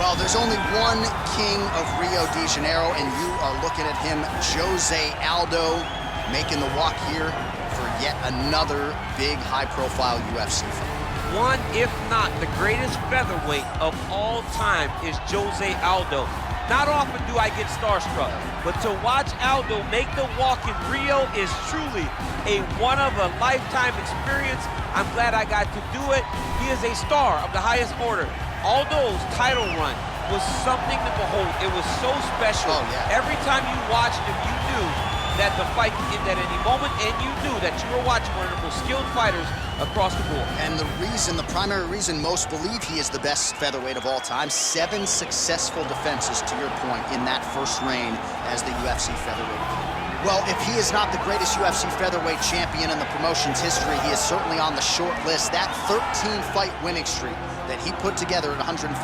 Well, there's only one king of Rio de Janeiro, and you are looking at him, Жозе Aldо, making the walk here for yet another big, high-profile UFC fight. One, if not the greatest featherweight of all time, is Жозе Aldо. Not often do I get starstruck, but to watch Aldo make the walk in Rio is truly a one-of-a-lifetime experience. I'm glad I got to do it. He is a star of the highest order. Aldo's title run was something to behold. It was so special. Oh, yeah. Every time you watched him, you knew that the fight could end at any moment, and you knew that you were watching one of the most skilled fighters across the board. And the primary reason most believe he is the best featherweight of all time, 7 successful defenses, to your point, in that first reign as the UFC featherweight. Well, if he is not the greatest UFC featherweight champion in the promotion's history, he is certainly on the short list. That 13-fight winning streak that he put together at 145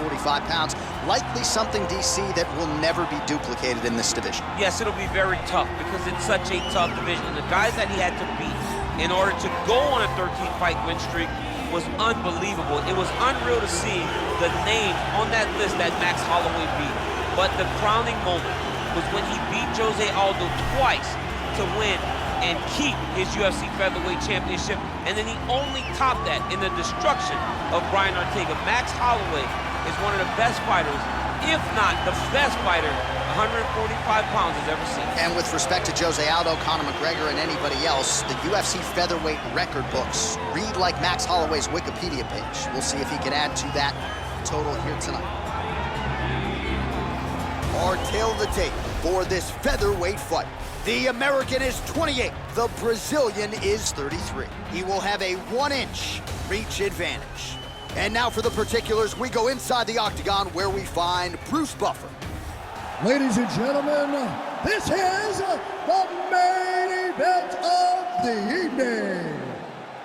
pounds, likely something, DC, that will never be duplicated in this division. Yes, it'll be very tough because it's such a tough division. And the guys that he had to beat in order to go on a 13-fight win streak was unbelievable. It was unreal to see the names on that list that Max Holloway beat. But the crowning moment was when he beat Жозе Aldо twice to win and keep his UFC featherweight championship, and then he only topped that in the destruction of Brian Ortega. Max Holloway is one of the best fighters, if not the best fighter 145 pounds has ever seen. And with respect to Жозе Aldо, Conor McGregor, and anybody else, the UFC featherweight record books read like Max Holloway's Wikipedia page. We'll see if he can add to that total here tonight. Our tail of the tape for this featherweight fight. The American is 28. The Brazilian is 33. He will have a 1-inch reach advantage. And now for the particulars, we go inside the octagon where we find Bruce Buffer. Ladies and gentlemen, this is the main event of the evening.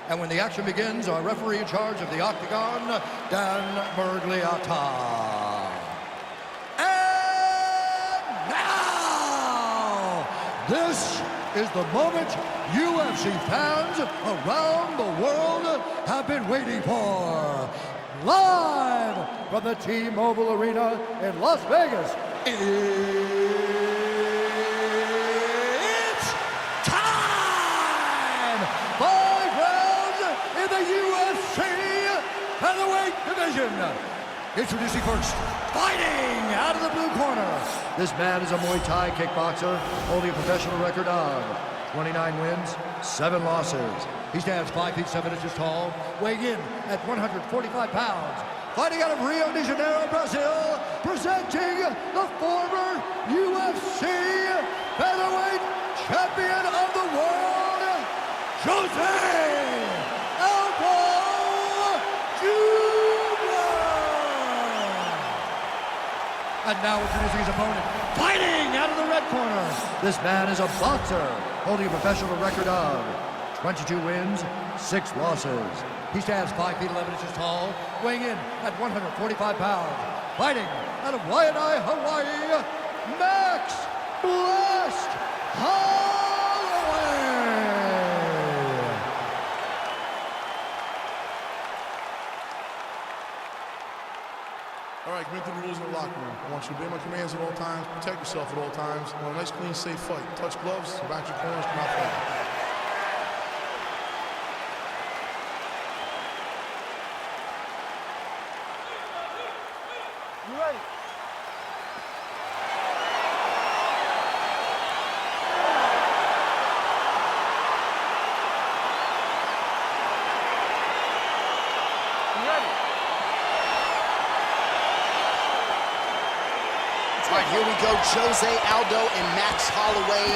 And when the action begins, our referee in charge of the octagon, Dan Mergliata. And now, this is the moment UFC fans around the world have been waiting for. Live from the T-Mobile Arena in Las Vegas, it's time! 5 rounds in the UFC featherweight division. Introducing first, fighting out of the blue corner. This man is a Muay Thai kickboxer, holding a professional record of 29 wins, 7 losses. He stands 5 feet 7 inches tall, weighing in at 145 pounds. Fighting out of Rio de Janeiro, Brazil, presenting the former UFC featherweight champion of the world, Жозе Aldо Jr. And now introducing his opponent, fighting out of the red corner. This man is a boxer, holding a professional record of 22 wins, 6 losses. He stands 5 feet 11 inches tall, weighing in at 145 pounds. Fighting out of Waianae, Hawaii, Max Blast Holloway. All right, commit to the rules in the locker room. I want you to obey my commands at all times, protect yourself at all times. I want a nice, clean, safe fight. Touch gloves, back your corners, come out fighting. You ready? You ready? All right, here we go. Жозе Aldо and Max Holloway.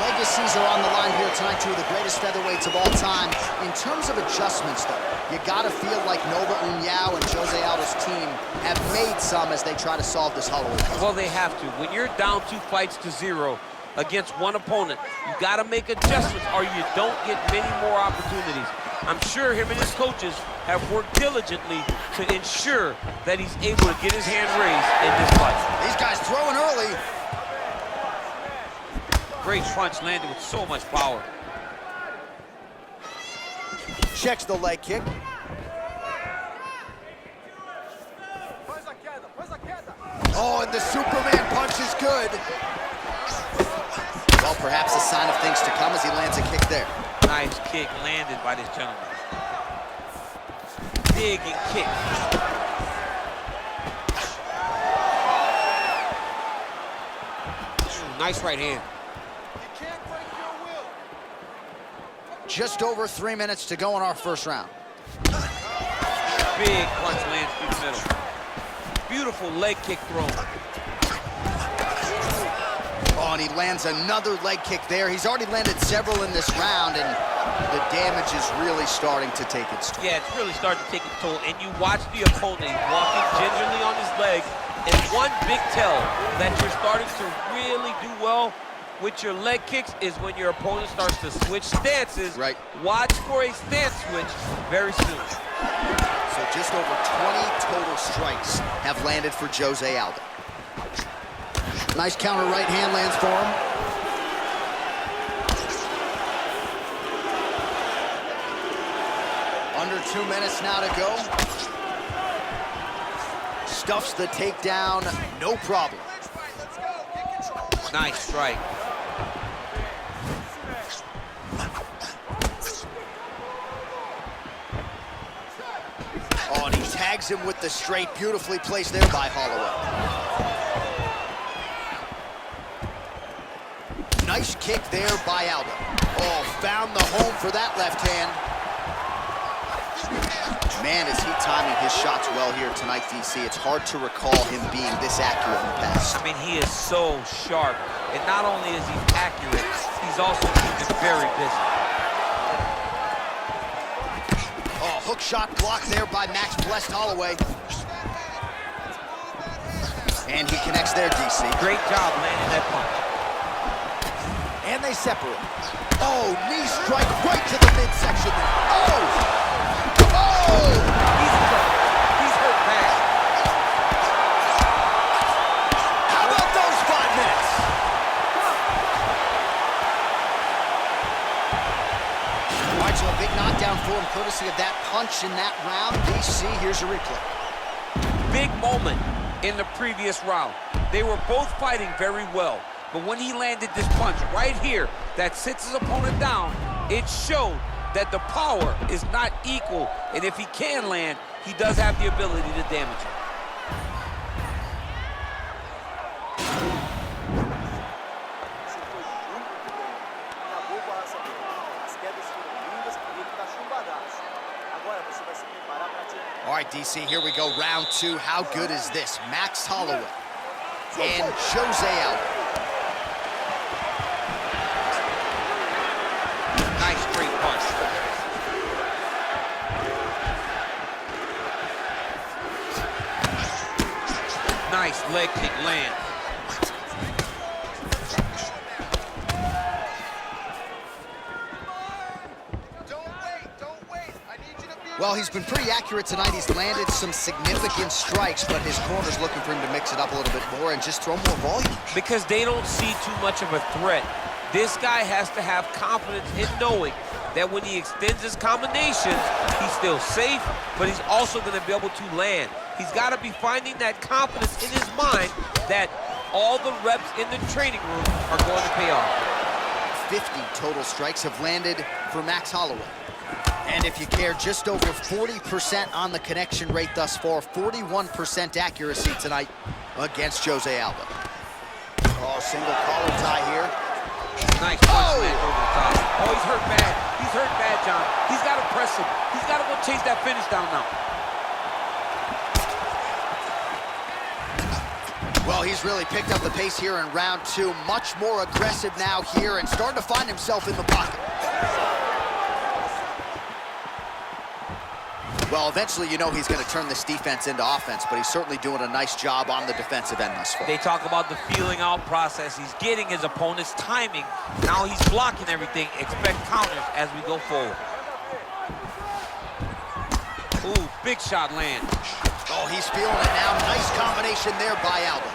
Legacies are on the line here tonight, 2 of the greatest featherweights of all time. In terms of adjustments, though, you gotta feel like Nova União and Жозе Aldo's team have made some as they try to solve this Holloway puzzle. Well, they have to. When you're down 2 fights to 0 against one opponent, you gotta make adjustments or you don't get many more opportunities. I'm sure him and his coaches have worked diligently to ensure that he's able to get his hand raised in this fight. These guys throwing early. Great punch landed with so much power. Checks the leg kick. and the Superman punch is good. Well, perhaps a sign of things to come as he lands a kick there. Nice kick landed by this gentleman. Big and kick. Nice right hand. Just over 3 minutes to go in our first round. Big punch lands through the middle. Beautiful leg kick throw. Oh, and he lands another leg kick there. He's already landed several in this round, and the damage is really starting to take its toll. Yeah, it's really starting to take its toll. And you watch the opponent walking gingerly on his leg, and one big tell that you're starting to really do well with your leg kicks is when your opponent starts to switch stances. Right. Watch for a stance switch very soon. So just over 20 total strikes have landed for Жозе Алдо. Nice counter right hand lands for him. Under 2 minutes now to go. Stuffs the takedown, no problem. Nice strike. Oh, and he tags him with the straight, beautifully placed there by Holloway. Nice kick there by Aldo. Oh, found the home for that left hand. Man, is he timing his shots well here tonight, DC. It's hard to recall him being this accurate in the past. I mean, he is so sharp. And not only is he accurate, he's also keeping very busy. Oh, hook shot blocked there by Max Blessed Holloway. And he connects there, DC. Great job landing that punch. And they separate. Oh, knee strike right to the midsection there. Oh! Oh! He's hurt. He's hurt bad. How about those 5 minutes? All right, so a big knockdown for him, courtesy of that punch in that round. DC, here's your replay. Big moment in the previous round. They were both fighting very well. But when he landed this punch right here that sits his opponent down, it showed that the power is not equal. And if he can land, he does have the ability to damage him. All right, DC, here we go, round 2. How good is this? Max Holloway and Жозе Алдо. Nice straight punch. Nice leg kick land. Well, he's been pretty accurate tonight. He's landed some significant strikes, but his corner's looking for him to mix it up a little bit more and just throw more volume. Because they don't see too much of a threat. This guy has to have confidence in knowing that when he extends his combinations, he's still safe, but he's also going to be able to land. He's got to be finding that confidence in his mind that all the reps in the training room are going to pay off. 50 total strikes have landed for Max Holloway. And if you care, just over 40% on the connection rate thus far, 41% accuracy tonight against Жозе Алдо. Oh, single collar tie here. Nice punch land over the top. Oh, he's hurt bad. He's hurt bad, John. He's got to press him. He's got to go chase that finish down now. Well, he's really picked up the pace here in round 2. Much more aggressive now here and starting to find himself in the pocket. Well, eventually, you know he's going to turn this defense into offense, but he's certainly doing a nice job on the defensive end thus far. They talk about the feeling out process. He's getting his opponent's timing. Now he's blocking everything. Expect counters as we go forward. Ooh, big shot land. Oh, he's feeling it now. Nice combination there by Aldo.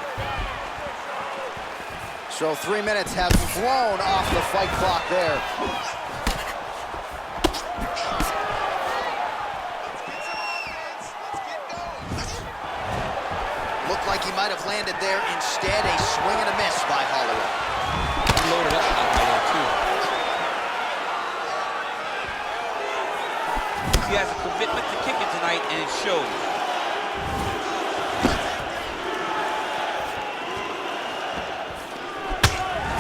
So 3 minutes have flown off the fight clock there. Looked like he might have landed there. Instead, a swing and a miss by Holloway. He loaded up that way there, too. He has a commitment to kicking tonight, and it shows.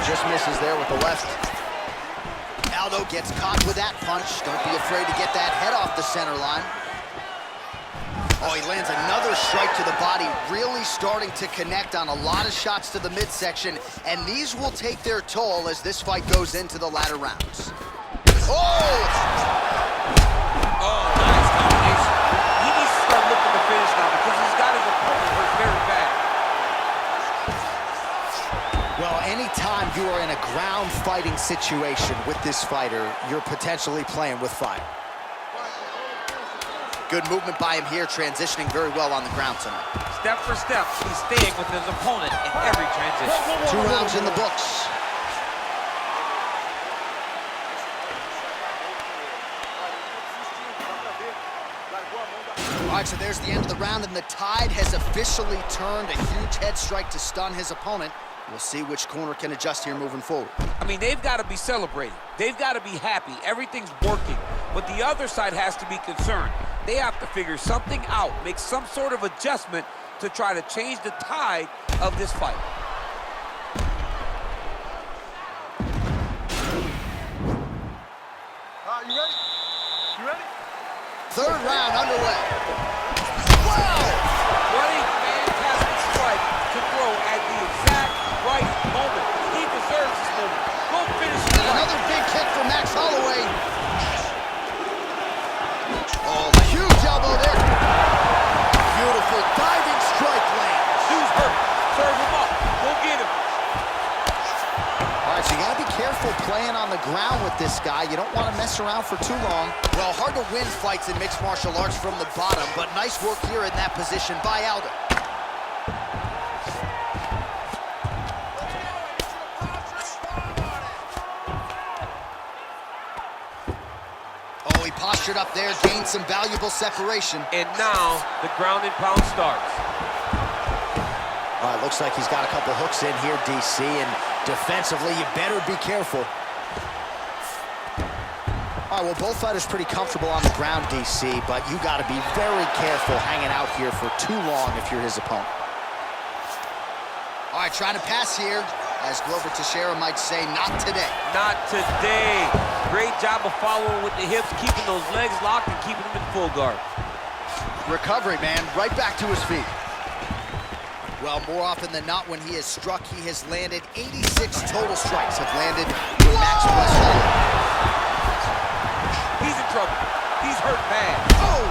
Just misses there with the left. Aldo gets caught with that punch. Don't be afraid to get that head off the center line. Oh, he lands another strike to the body, really starting to connect on a lot of shots to the midsection, and these will take their toll as this fight goes into the latter rounds. Oh! Oh, nice combination. He needs to start looking to finish now because he's got his opponent hurt very bad. Well, anytime you are in a ground fighting situation with this fighter, you're potentially playing with fire. Good movement by him here, transitioning very well on the ground tonight. Step for step, he's staying with his opponent in every transition. 2 rounds in the books. All right, so there's the end of the round, and the tide has officially turned. A huge head strike to stun his opponent. We'll see which corner can adjust here moving forward. I mean, they've got to be celebrating. They've got to be happy. Everything's working. But the other side has to be concerned. They have to figure something out, make some sort of adjustment to try to change the tide of this fight. You ready? You ready? 3rd round underway. Wow! What a fantastic strike to throw at the exact right moment. He deserves this moment. Go finish the fight. Another big kick from Max Holloway. Oh, huge elbow there. Beautiful diving strike lands. Dude's hurt. Serve him up. Go get him. All right, so you gotta be careful playing on the ground with this guy. You don't want to mess around for too long. Well, hard to win fights in mixed martial arts from the bottom, but nice work here in that position by Aldo. Oh, he postured up there, gained some valuable separation. And now the ground and pound starts. All right, looks like he's got a couple hooks in here, DC, and defensively, you better be careful. All right, well, both fighters pretty comfortable on the ground, DC, but you got to be very careful hanging out here for too long if you're his opponent. All right, trying to pass here, as Glover Teixeira might say, not today. Not today. Great job of following with the hips, keeping those legs locked and keeping them in full guard. Recovery, man, right back to his feet. Well, more often than not, when he has struck, he has landed 86 total strikes have landed with Max Holloway. He's in trouble. He's hurt bad. Oh!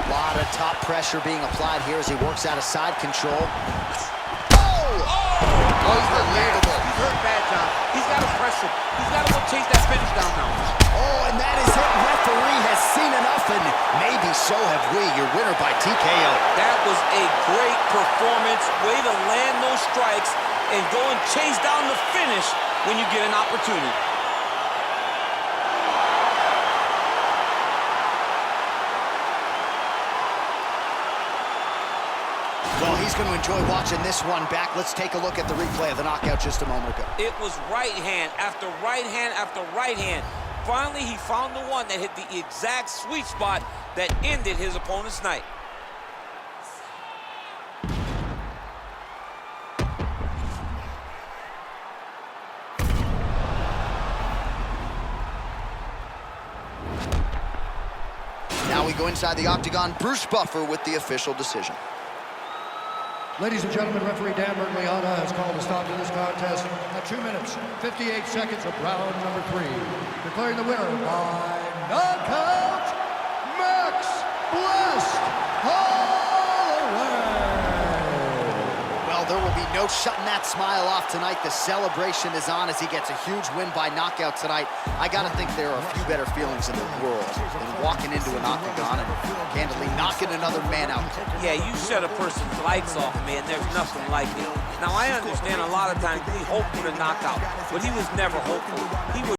A lot of top pressure being applied here as he works out of side control. Oh! Unbelievable. He's hurt bad, John. He's got to press him. He's got to go chase that finish down now. Oh, and that is it. Referee has seen enough, and maybe so have we. Your winner by TKO. That was a great performance. Way to land those strikes and go and chase down the finish when you get an opportunity. Well, he's going to enjoy watching this one back. Let's take a look at the replay of the knockout just a moment ago. It was right hand after right hand after right hand. Finally, he found the one that hit the exact sweet spot that ended his opponent's night. Now we go inside the octagon. Bruce Buffer with the official decision. Ladies and gentlemen, referee Dan Bergliana has called a stop to this contest at 2 minutes, 58 seconds of round number 3. Declaring the winner by knockout, Max Holloway. Well, there will be no shutting that smile off tonight. The celebration is on as he gets a huge win by knockout tonight. I got to think there are a few better feelings in the world than walking into an octagon and candidly knocking another man out. Yeah, you shut a person's lights off, man. There's nothing like it. Now, I understand a lot of times we hope for the knockout, but he was never hopeful. He was